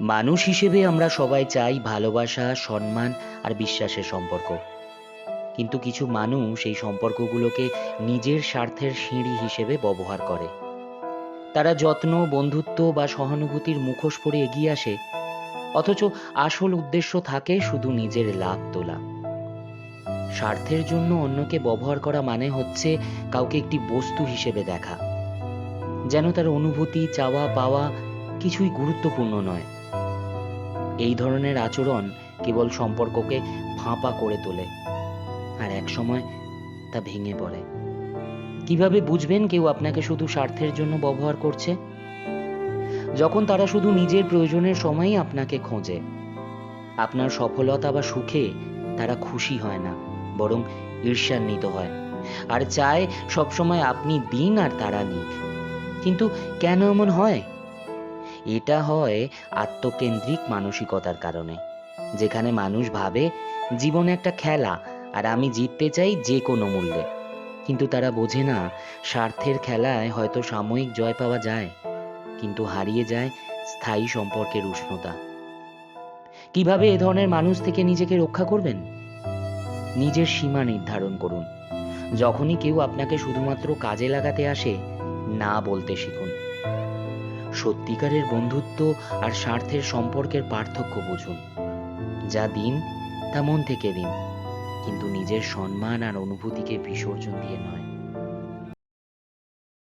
মানুষ হিসেবে আমরা সবাই চাই ভালোবাসা, সম্মান আর বিশ্বাসের সম্পর্ক। কিন্তু কিছু মানুষ এই সম্পর্কগুলোকে নিজের স্বার্থের সিঁড়ি হিসেবে ব্যবহার করে। তারা যত্ন, বন্ধুত্ব বা সহানুভূতির মুখোশ পরে এগিয়ে আসে, অথচ আসল উদ্দেশ্য থাকে শুধু নিজের লাভ তোলা। স্বার্থের জন্য অন্যকে ব্যবহার করা মানে হচ্ছে কাউকে একটি বস্তু হিসেবে দেখা, যেন তার অনুভূতি, চাওয়া পাওয়া কিছুই গুরুত্বপূর্ণ নয়। এই ধরনের আচরণ কেবল সম্পর্ককে ফাঁপা করে তোলে, আর একসময় তা ভেঙে পড়ে। কিভাবে বুঝবেন কেউ আপনাকে শুধু স্বার্থের জন্য ব্যবহার করছে? যখন তারা শুধু নিজের প্রয়োজনের সময়ই আপনাকে খোঁজে। আপনার সফলতা বা সুখে তারা খুশি হয় না, বরং ঈর্ষান্বিত হয়, আর চায় সবসময় আপনি দিন আর তারা নিক। কিন্তু কেন এমন হয়? এটা হয় আত্মকেন্দ্রিক মানসিকতার কারণে, যেখানে মানুষ ভাবে জীবন একটা খেলা আর আমি জিততে চাই যে কোনো মূল্যে। কিন্তু তারা বোঝে না, স্বার্থের খেলায় হয়তো সাময়িক জয় পাওয়া যায়, কিন্তু হারিয়ে যায় স্থায়ী সম্পর্কের উষ্ণতা। কিভাবে এ ধরনের মানুষ থেকে নিজেকে রক্ষা করবেন? নিজের সীমা নির্ধারণ করুন। যখনই কেউ আপনাকে শুধুমাত্র কাজে লাগাতে আসে, না বলতে শিখুন। সত্যিকারের বন্ধুত্ব আর স্বার্থের সম্পর্কের পার্থক্য বুঝুন। যা দিন তা মন থেকে দিন, কিন্তু নিজের সম্মান আর অনুভূতিকে বিসর্জন দিয়ে নয়।